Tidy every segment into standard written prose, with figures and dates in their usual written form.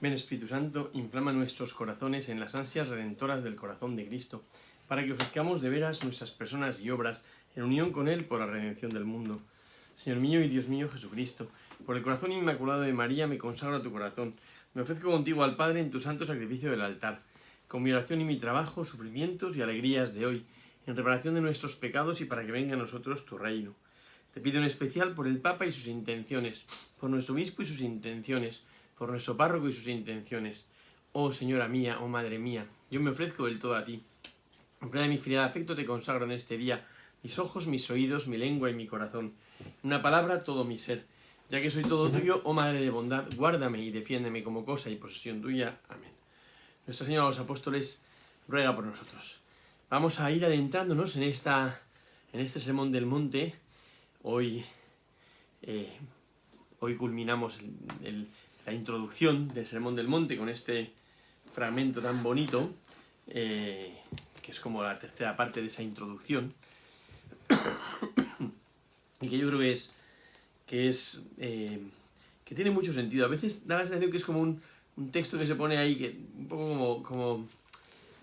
Ven Espíritu Santo, inflama nuestros corazones en las ansias redentoras del corazón de Cristo, para que ofrezcamos de veras nuestras personas y obras en unión con Él por la redención del mundo. Señor mío y Dios mío Jesucristo, por el corazón inmaculado de María me consagro a tu corazón, me ofrezco contigo al Padre en tu santo sacrificio del altar, con mi oración y mi trabajo, sufrimientos y alegrías de hoy, en reparación de nuestros pecados y para que venga a nosotros tu reino. Te pido en especial por el Papa y sus intenciones, por nuestro obispo y sus intenciones, por nuestro párroco y sus intenciones. Oh Señora mía, oh Madre mía, yo me ofrezco del todo a ti. En plena mi filial afecto te consagro en este día mis ojos, mis oídos, mi lengua y mi corazón. En una palabra, todo mi ser. Ya que soy todo tuyo, oh Madre de bondad, guárdame y defiéndeme como cosa y posesión tuya. Amén. Nuestra Señora de los Apóstoles ruega por nosotros. Vamos a ir adentrándonos en este sermón del monte. Hoy culminamos la introducción del Sermón del Monte con este fragmento tan bonito, que es como la tercera parte de esa introducción, y que yo creo que tiene mucho sentido. A veces da la sensación que es como un texto que se pone ahí, que un poco como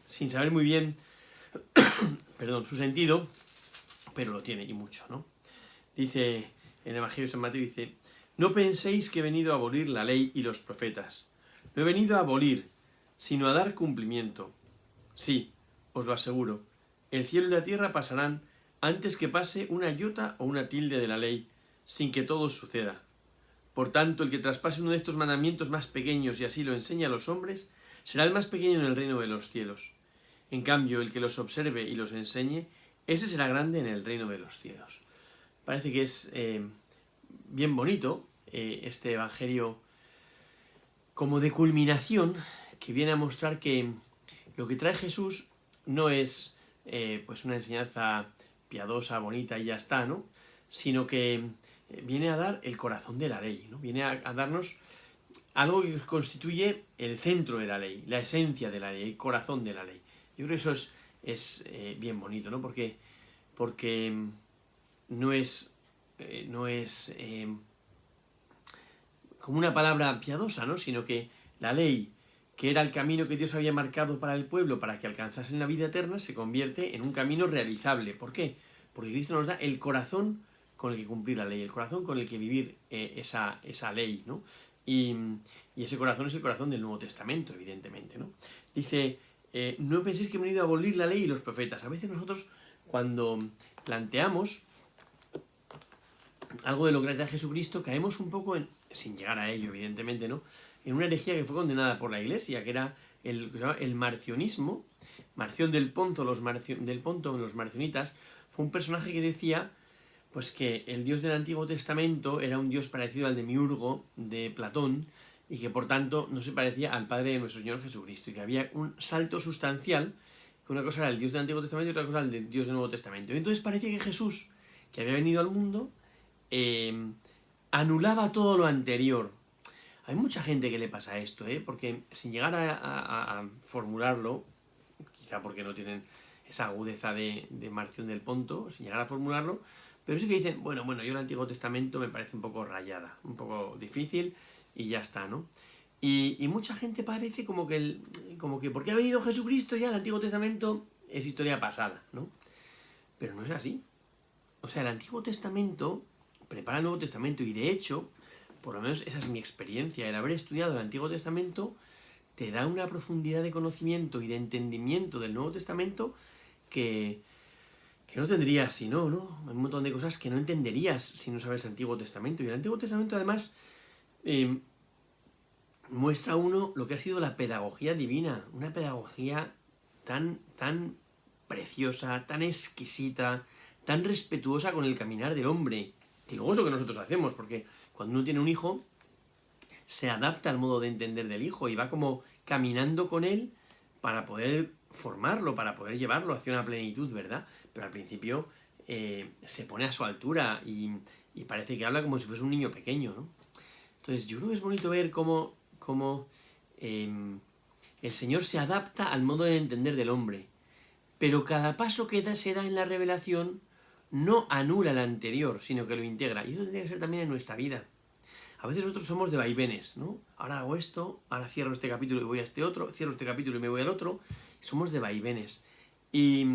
sin saber muy bien perdón, su sentido, pero lo tiene y mucho, ¿no? Dice en el Evangelio de San Mateo, dice: no penséis que he venido a abolir la ley y los profetas. No he venido a abolir, sino a dar cumplimiento. Sí, os lo aseguro, el cielo y la tierra pasarán antes que pase una iota o una tilde de la ley, sin que todo suceda. Por tanto, el que traspase uno de estos mandamientos más pequeños y así lo enseñe a los hombres, será el más pequeño en el reino de los cielos. En cambio, el que los observe y los enseñe, ese será grande en el reino de los cielos. Parece que es bien bonito este evangelio como de culminación, que viene a mostrar que lo que trae Jesús no es pues una enseñanza piadosa, bonita y ya está, ¿no? Sino que viene a dar el corazón de la ley, ¿no? Viene a darnos algo que constituye el centro de la ley, la esencia de la ley, el corazón de la ley. Yo creo que eso es bien bonito, ¿no? Porque no es como una palabra piadosa, ¿no? Sino que la ley, que era el camino que Dios había marcado para el pueblo para que alcanzasen la vida eterna, se convierte en un camino realizable. ¿Por qué? Porque Cristo nos da el corazón con el que cumplir la ley, el corazón con el que vivir esa ley, ¿no? Y ese corazón es el corazón del Nuevo Testamento, evidentemente, ¿no? Dice: no penséis que he venido a abolir la ley y los profetas. A veces nosotros, cuando planteamos algo de lo que trae Jesucristo, caemos un poco sin llegar a ello, evidentemente, ¿no?, en una herejía que fue condenada por la Iglesia, que era el marcionismo. Marción del Ponto, los marcionitas, fue un personaje que decía pues que el Dios del Antiguo Testamento era un Dios parecido al Demiurgo de Platón, y que por tanto no se parecía al Padre de nuestro Señor Jesucristo, y que había un salto sustancial, que una cosa era el Dios del Antiguo Testamento y otra cosa el Dios del Nuevo Testamento. Y entonces parecía que Jesús, que había venido al mundo, anulaba todo lo anterior. Hay mucha gente que le pasa esto, porque sin llegar a formularlo, quizá porque no tienen esa agudeza de Marción del Ponto, sin llegar a formularlo, pero sí que dicen: bueno, yo el Antiguo Testamento me parece un poco rayada, un poco difícil y ya está, ¿no? Y mucha gente parece como que porque ha venido Jesucristo ya el Antiguo Testamento es historia pasada, ¿no? Pero no es así. O sea, el Antiguo Testamento prepara el Nuevo Testamento, y de hecho, por lo menos esa es mi experiencia, el haber estudiado el Antiguo Testamento te da una profundidad de conocimiento y de entendimiento del Nuevo Testamento que no tendrías si no, ¿no? Hay un montón de cosas que no entenderías si no sabes el Antiguo Testamento. Y el Antiguo Testamento, además, muestra a uno lo que ha sido la pedagogía divina, una pedagogía tan preciosa, tan exquisita, tan respetuosa con el caminar del hombre, que luego es lo que nosotros hacemos, porque cuando uno tiene un hijo, se adapta al modo de entender del hijo y va como caminando con él para poder formarlo, para poder llevarlo hacia una plenitud, ¿verdad? Pero al principio se pone a su altura y parece que habla como si fuese un niño pequeño, ¿no? Entonces yo creo que es bonito ver cómo el Señor se adapta al modo de entender del hombre, pero cada paso que se da en la revelación no anula el anterior, sino que lo integra. Y eso tendría que ser también en nuestra vida. A veces nosotros somos de vaivenes, ¿no? Ahora hago esto, ahora cierro este capítulo y voy a este otro, cierro este capítulo y me voy al otro. Somos de vaivenes. Y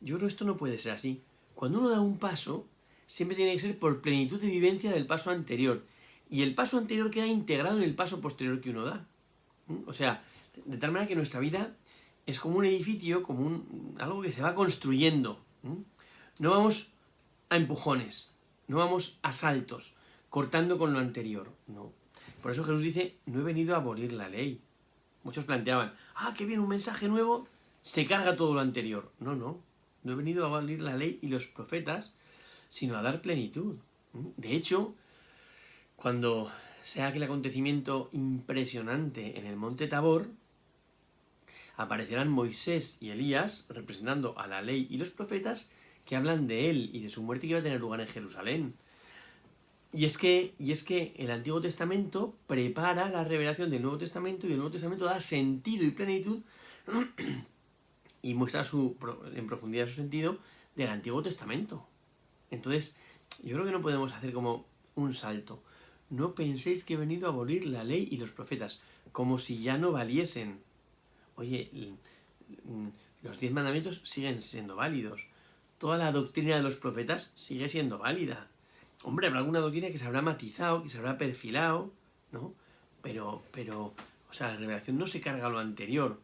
yo creo que esto no puede ser así. Cuando uno da un paso, siempre tiene que ser por plenitud de vivencia del paso anterior. Y el paso anterior queda integrado en el paso posterior que uno da. O sea, de tal manera que nuestra vida es como un edificio, como algo que se va construyendo. No vamos a empujones, no vamos a saltos, cortando con lo anterior, no. Por eso Jesús dice, no he venido a abolir la ley. Muchos planteaban, que viene un mensaje nuevo, se carga todo lo anterior. No, no he venido a abolir la ley y los profetas, sino a dar plenitud. De hecho, cuando sea aquel acontecimiento impresionante en el monte Tabor, aparecerán Moisés y Elías representando a la ley y los profetas que hablan de él y de su muerte que iba a tener lugar en Jerusalén. Y es que el Antiguo Testamento prepara la revelación del Nuevo Testamento y el Nuevo Testamento da sentido y plenitud y muestra en profundidad su sentido del Antiguo Testamento. Entonces, yo creo que no podemos hacer como un salto. No penséis que he venido a abolir la ley y los profetas, como si ya no valiesen. Oye, los 10 mandamientos siguen siendo válidos. Toda la doctrina de los profetas sigue siendo válida. Hombre, habrá alguna doctrina que se habrá matizado, que se habrá perfilado, ¿no? Pero, o sea, la revelación no se carga a lo anterior.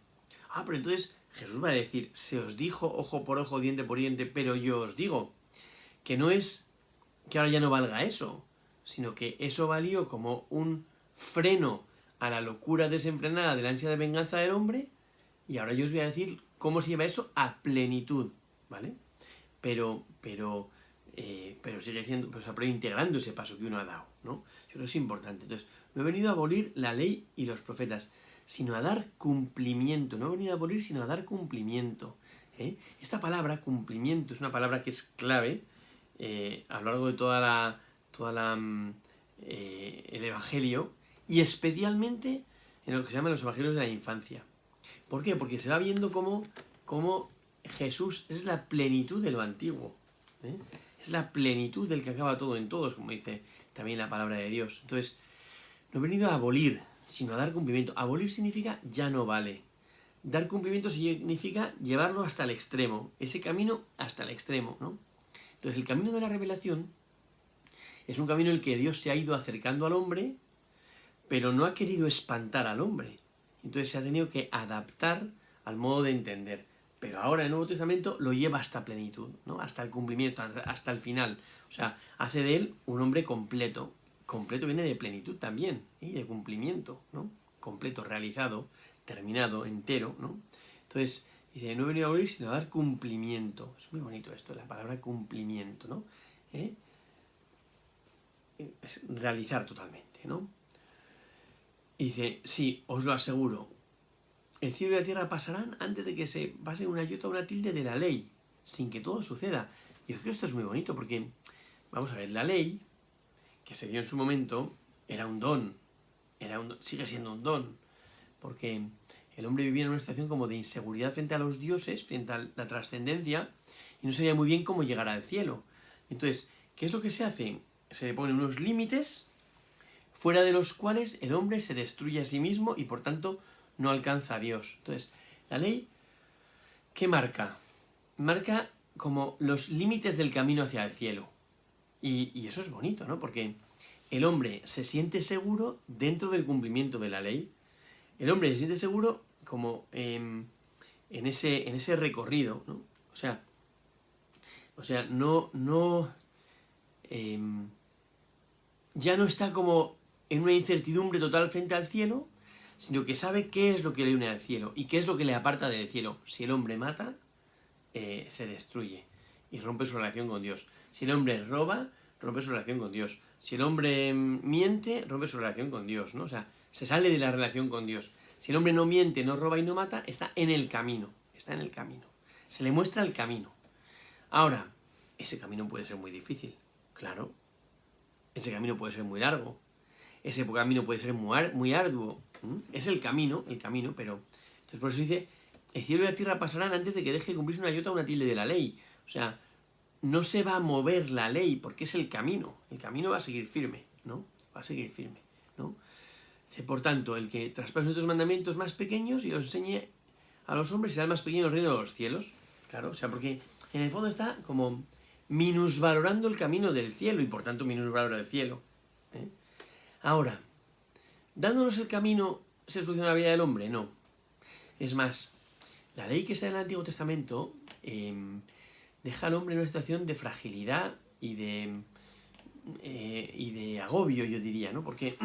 Pero entonces Jesús va a decir, se os dijo ojo por ojo, diente por diente, pero yo os digo, que no es que ahora ya no valga eso, sino que eso valió como un freno a la locura desenfrenada de la ansia de venganza del hombre, y ahora yo os voy a decir cómo se lleva eso a plenitud, ¿vale? Pero sigue siendo, pero integrando ese paso que uno ha dado, ¿no? Yo creo que es importante. Entonces, no he venido a abolir la ley y los profetas, sino a dar cumplimiento. No he venido a abolir, sino a dar cumplimiento. Esta palabra, cumplimiento, es una palabra que es clave a lo largo de el Evangelio, y especialmente en lo que se llaman los Evangelios de la infancia. ¿Por qué? Porque se va viendo cómo Jesús es la plenitud de lo antiguo. Es la plenitud del que acaba todo en todos, como dice también la palabra de Dios. Entonces, no he venido a abolir, sino a dar cumplimiento. Abolir significa ya no vale. Dar cumplimiento significa llevarlo hasta el extremo, ese camino hasta el extremo, ¿no? Entonces, el camino de la revelación es un camino en el que Dios se ha ido acercando al hombre, pero no ha querido espantar al hombre. Entonces se ha tenido que adaptar al modo de entender. Pero ahora el Nuevo Testamento lo lleva hasta plenitud, ¿no? Hasta el cumplimiento, hasta el final. O sea, hace de él un hombre completo. Completo viene de plenitud también, y de cumplimiento, ¿no? Completo, realizado, terminado, entero, ¿no? Entonces, dice, no he venido a abolir, sino a dar cumplimiento. Es muy bonito esto, la palabra cumplimiento, ¿no? Es realizar totalmente, ¿no? Y dice, sí, os lo aseguro, el cielo y la tierra pasarán antes de que se pase una iota o una tilde de la ley, sin que todo suceda. Yo creo que esto es muy bonito porque, vamos a ver, la ley, que se dio en su momento, era un don, sigue siendo un don, porque el hombre vivía en una situación como de inseguridad frente a los dioses, frente a la trascendencia, y no sabía muy bien cómo llegar al cielo. Entonces, ¿qué es lo que se hace? Se le ponen unos límites fuera de los cuales el hombre se destruye a sí mismo y por tanto no alcanza a Dios. Entonces, la ley, ¿qué marca? Marca como los límites del camino hacia el cielo. Y eso es bonito, ¿no? Porque el hombre se siente seguro dentro del cumplimiento de la ley. El hombre se siente seguro como en ese recorrido, ¿no? O sea, ya no está como en una incertidumbre total frente al cielo, sino que sabe qué es lo que le une al cielo y qué es lo que le aparta del cielo. Si el hombre mata, se destruye y rompe su relación con Dios. Si el hombre roba, rompe su relación con Dios. Si el hombre miente, rompe su relación con Dios, ¿no? O sea, se sale de la relación con Dios. Si el hombre no miente, no roba y no mata, está en el camino. Está en el camino. Se le muestra el camino. Ahora, ese camino puede ser muy difícil, claro. Ese camino puede ser muy largo. Ese camino puede ser muy arduo. Es el camino, pero... Entonces por eso dice, el cielo y la tierra pasarán antes de que deje de cumplirse una iota o una tilde de la ley. O sea, no se va a mover la ley porque es el camino. El camino va a seguir firme, ¿no? Va a seguir firme. ¿no? Por tanto, el que traspase nuestros mandamientos más pequeños y los enseñe a los hombres será el más pequeño del reino de los cielos. Claro, o sea, porque en el fondo está como minusvalorando el camino del cielo y por tanto minusvalora el cielo. ¿eh? Ahora, dándonos el camino, ¿se soluciona la vida del hombre? No. Es más, la ley que está en el Antiguo Testamento deja al hombre en una situación de fragilidad y de agobio, yo diría, ¿no? Porque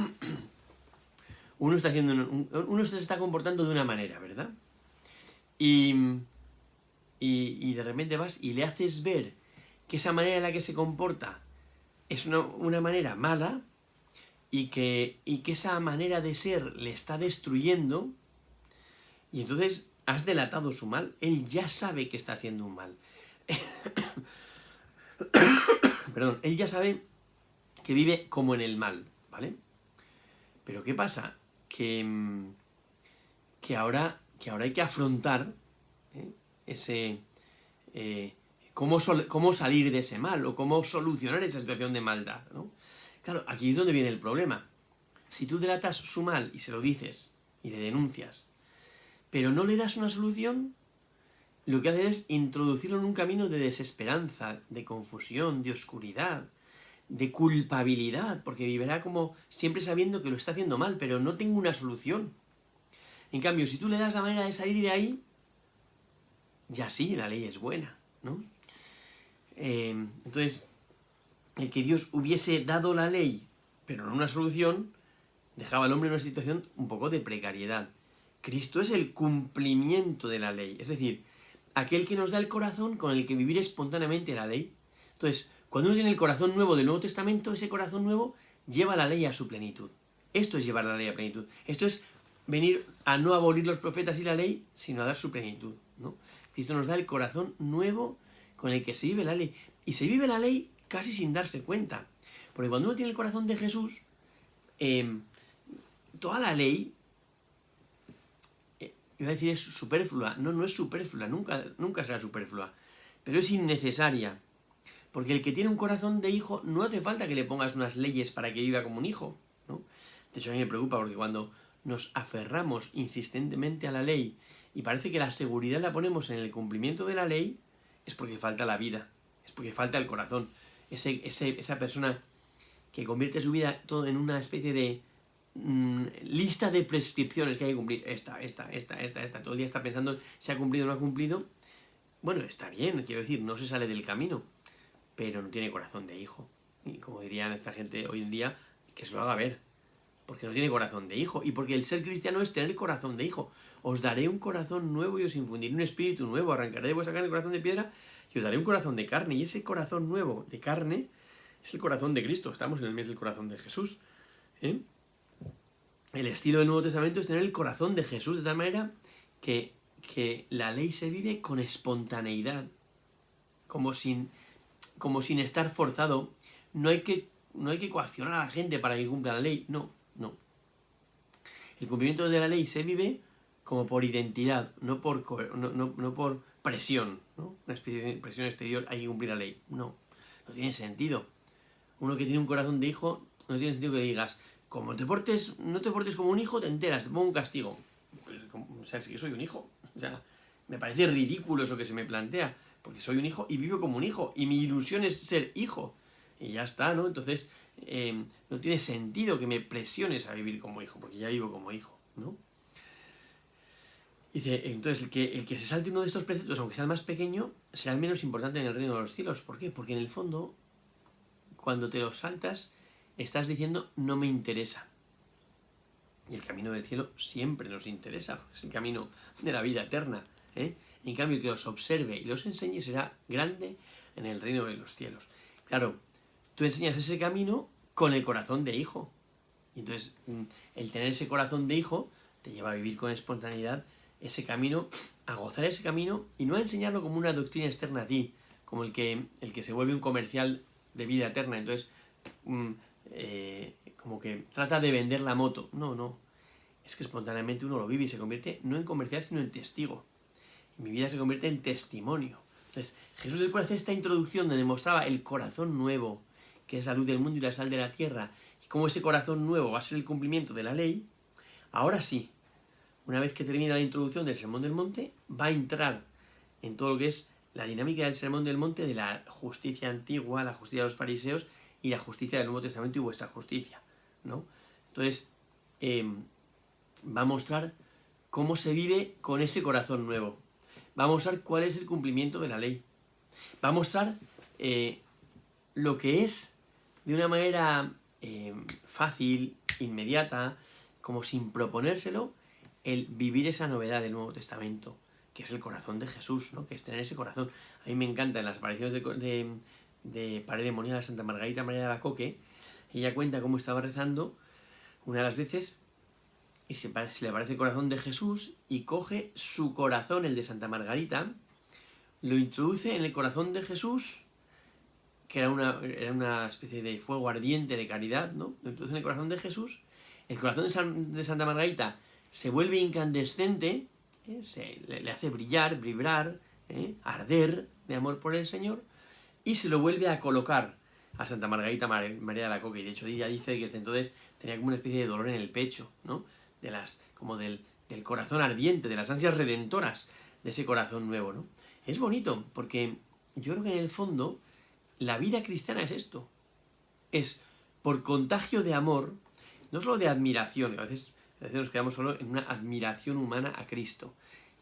uno se está comportando de una manera, ¿verdad? Y de repente vas y le haces ver que esa manera en la que se comporta es una manera mala y que esa manera de ser le está destruyendo, y entonces has delatado su mal. Él ya sabe que está haciendo un mal. Perdón, él ya sabe que vive como en el mal, ¿vale? Pero ¿qué pasa? Que ahora hay que afrontar cómo salir de ese mal o cómo solucionar esa situación de maldad, ¿no? Claro, aquí es donde viene el problema. Si tú delatas su mal y se lo dices y le denuncias, pero no le das una solución, lo que haces es introducirlo en un camino de desesperanza, de confusión, de oscuridad, de culpabilidad, porque vivirá como siempre sabiendo que lo está haciendo mal, pero no tengo una solución. En cambio, si tú le das la manera de salir de ahí, ya sí, la ley es buena, ¿no? Entonces, el que Dios hubiese dado la ley, pero no una solución, dejaba al hombre en una situación un poco de precariedad. Cristo es el cumplimiento de la ley, es decir, aquel que nos da el corazón con el que vivir espontáneamente la ley. Entonces, cuando uno tiene el corazón nuevo del Nuevo Testamento, ese corazón nuevo lleva la ley a su plenitud. Esto es llevar la ley a plenitud. Esto es venir a no abolir los profetas y la ley, sino a dar su plenitud, ¿no? Cristo nos da el corazón nuevo con el que se vive la ley. Y se vive la ley casi sin darse cuenta. Porque cuando uno tiene el corazón de Jesús, toda la ley, iba a decir es superflua. No es superflua, nunca será superflua. Pero es innecesaria. Porque el que tiene un corazón de hijo, no hace falta que le pongas unas leyes para que viva como un hijo, ¿no? De hecho, a mí me preocupa porque cuando nos aferramos insistentemente a la ley y parece que la seguridad la ponemos en el cumplimiento de la ley, es porque falta la vida, es porque falta el corazón. Esa persona que convierte su vida todo en una especie de lista de prescripciones que hay que cumplir. Esta. Todo el día está pensando si ha cumplido o no ha cumplido. Bueno, está bien, quiero decir, no se sale del camino, pero no tiene corazón de hijo. Y como dirían esta gente hoy en día, que se lo haga ver. Porque no tiene corazón de hijo. Y porque el ser cristiano es tener corazón de hijo. Os daré un corazón nuevo y os infundiré un espíritu nuevo. Arrancaré de vuestra carne el corazón de piedra y os daré un corazón de carne. Y ese corazón nuevo de carne es el corazón de Cristo. Estamos en el mes del corazón de Jesús. El estilo del Nuevo Testamento es tener el corazón de Jesús de tal manera que la ley se vive con espontaneidad. Como sin estar forzado. No hay que coaccionar a la gente para que cumpla la ley. No. El cumplimiento de la ley se vive como por identidad, no por presión, ¿no? Una especie de presión exterior, hay que cumplir la ley. No tiene sentido. Uno que tiene un corazón de hijo, no tiene sentido que le digas, como no te portes como un hijo, te enteras, te pongo un castigo. Pues, o sea, es que soy un hijo. O sea, me parece ridículo eso que se me plantea, porque soy un hijo y vivo como un hijo, y mi ilusión es ser hijo. Y ya está, ¿no? Entonces, no tiene sentido que me presiones a vivir como hijo, porque ya vivo como hijo, ¿no? Dice, entonces, el que se salte uno de estos preceptos, aunque sea el más pequeño, será el menos importante en el reino de los cielos. ¿Por qué? Porque en el fondo, cuando te los saltas, estás diciendo, no me interesa. Y el camino del cielo siempre nos interesa, porque es el camino de la vida eterna, ¿eh? En cambio, el que los observe y los enseñe será grande en el reino de los cielos. Claro, tú enseñas ese camino con el corazón de hijo. Y entonces, el tener ese corazón de hijo te lleva a vivir con espontaneidad ese camino, a gozar ese camino y no a enseñarlo como una doctrina externa a ti, como el que se vuelve un comercial de vida eterna. Entonces, como que trata de vender la moto. No. Es que espontáneamente uno lo vive y se convierte no en comercial, sino en testigo. Y mi vida se convierte en testimonio. Entonces, Jesús, después de hacer esta introducción donde mostraba el corazón nuevo, que es la luz del mundo y la sal de la tierra, y cómo ese corazón nuevo va a ser el cumplimiento de la ley, ahora sí, una vez que termina la introducción del Sermón del Monte, va a entrar en todo lo que es la dinámica del Sermón del Monte, de la justicia antigua, la justicia de los fariseos y la justicia del Nuevo Testamento y vuestra justicia, ¿no? Entonces, va a mostrar cómo se vive con ese corazón nuevo. Va a mostrar cuál es el cumplimiento de la ley. Va a mostrar lo que es, de una manera fácil, inmediata, como sin proponérselo, el vivir esa novedad del Nuevo Testamento, que es el corazón de Jesús, ¿no? Que es tener ese corazón. A mí me encanta en las apariciones de Pared Demoníaca de Santa Margarita María de Alacoque. Ella cuenta cómo estaba rezando una de las veces y se le aparece el corazón de Jesús y coge su corazón, el de Santa Margarita, lo introduce en el corazón de Jesús, que era una especie de fuego ardiente de caridad, ¿no? Lo introduce en el corazón de Jesús. El corazón de Santa Margarita se vuelve incandescente, le hace brillar, vibrar, arder de amor por el Señor, y se lo vuelve a colocar a Santa Margarita María de Alacoque. Y de hecho ella dice que desde entonces tenía como una especie de dolor en el pecho, ¿no? Como del corazón ardiente, de las ansias redentoras de ese corazón nuevo, ¿no? Es bonito, porque yo creo que en el fondo la vida cristiana es esto. Es por contagio de amor, no solo de admiración, a veces nos quedamos solo en una admiración humana a Cristo.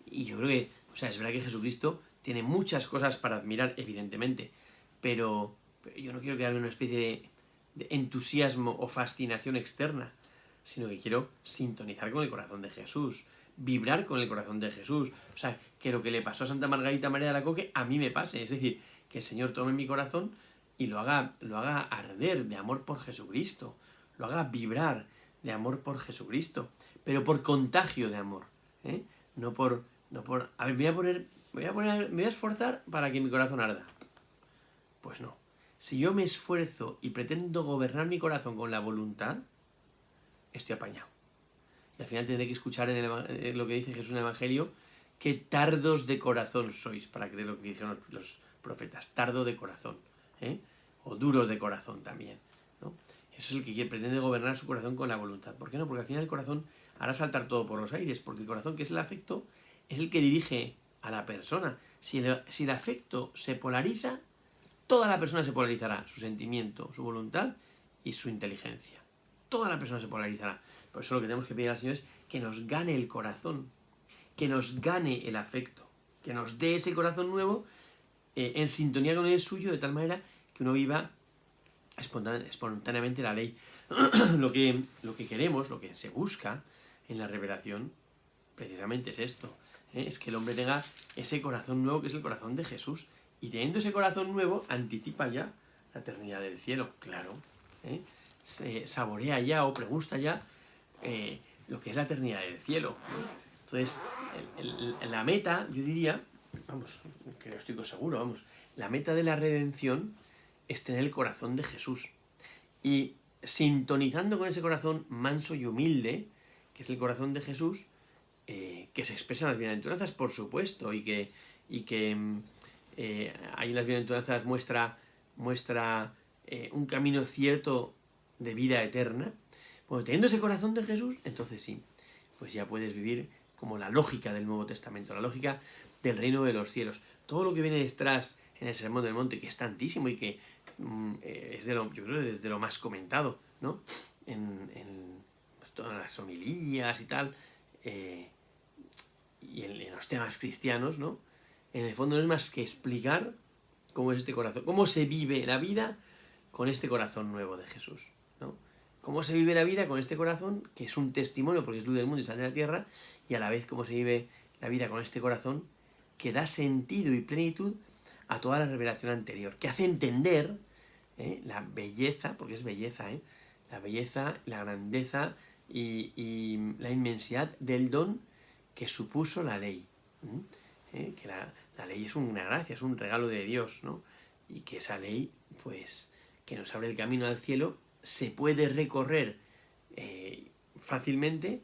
Y yo creo que, es verdad que Jesucristo tiene muchas cosas para admirar, evidentemente, pero yo no quiero quedarme en una especie de entusiasmo o fascinación externa, sino que quiero sintonizar con el corazón de Jesús, vibrar con el corazón de Jesús. O sea, que lo que le pasó a Santa Margarita María de Alacoque a mí me pase. Es decir, que el Señor tome mi corazón y lo haga arder de amor por Jesucristo, lo haga vibrar de amor por Jesucristo, pero por contagio de amor, no por, a ver, me voy a esforzar para que mi corazón arda. Pues no. Si yo me esfuerzo y pretendo gobernar mi corazón con la voluntad, estoy apañado. Y al final tendré que escuchar en lo que dice Jesús en el Evangelio, que tardos de corazón sois, para creer lo que dijeron los profetas, tardo de corazón, o duro de corazón también, ¿no? Eso es el que pretende gobernar su corazón con la voluntad. ¿Por qué no? Porque al final el corazón hará saltar todo por los aires, porque el corazón, que es el afecto, es el que dirige a la persona. Si el afecto se polariza, toda la persona se polarizará, su sentimiento, su voluntad y su inteligencia. Toda la persona se polarizará. Por eso lo que tenemos que pedir al Señor es que nos gane el corazón, que nos gane el afecto, que nos dé ese corazón nuevo en sintonía con el suyo, de tal manera que uno viva espontáneamente la ley. lo que queremos, lo que se busca en la revelación, precisamente es esto, es que el hombre tenga ese corazón nuevo, que es el corazón de Jesús, y teniendo ese corazón nuevo anticipa ya la eternidad del cielo, claro, se saborea ya o pregusta ya lo que es la eternidad del cielo, ¿no? Entonces, la meta, yo diría, que estoy seguro, la meta de la redención es tener el corazón de Jesús. Y sintonizando con ese corazón manso y humilde, que es el corazón de Jesús, que se expresa en las bienaventuranzas, por supuesto, y que ahí en las bienaventuranzas muestra un camino cierto de vida eterna. Bueno, teniendo ese corazón de Jesús, entonces sí, pues ya puedes vivir como la lógica del Nuevo Testamento, la lógica del reino de los cielos. Todo lo que viene detrás en el Sermón del Monte, que es tantísimo y que es yo creo que es de lo más comentado, ¿no? En pues, todas las homilías y tal, y en los temas cristianos, ¿no? En el fondo no es más que explicar cómo es este corazón, cómo se vive la vida con este corazón nuevo de Jesús, ¿no? Cómo se vive la vida con este corazón, que es un testimonio porque es luz del mundo y sal de la tierra, y a la vez cómo se vive la vida con este corazón que da sentido y plenitud a toda la revelación anterior, que hace entender la belleza, porque es belleza, la belleza, la grandeza y la inmensidad del don que supuso la ley. Que la ley es una gracia, es un regalo de Dios, ¿no? Y que esa ley, pues, que nos abre el camino al cielo, se puede recorrer fácilmente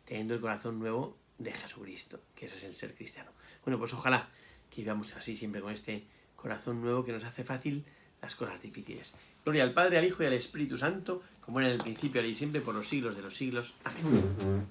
teniendo el corazón nuevo de Jesucristo, que ese es el ser cristiano. Bueno, pues ojalá que vivamos así siempre con este corazón nuevo que nos hace fácil las cosas difíciles. Gloria al Padre, al Hijo y al Espíritu Santo, como era en el principio, ahora y siempre, por los siglos de los siglos. Amén.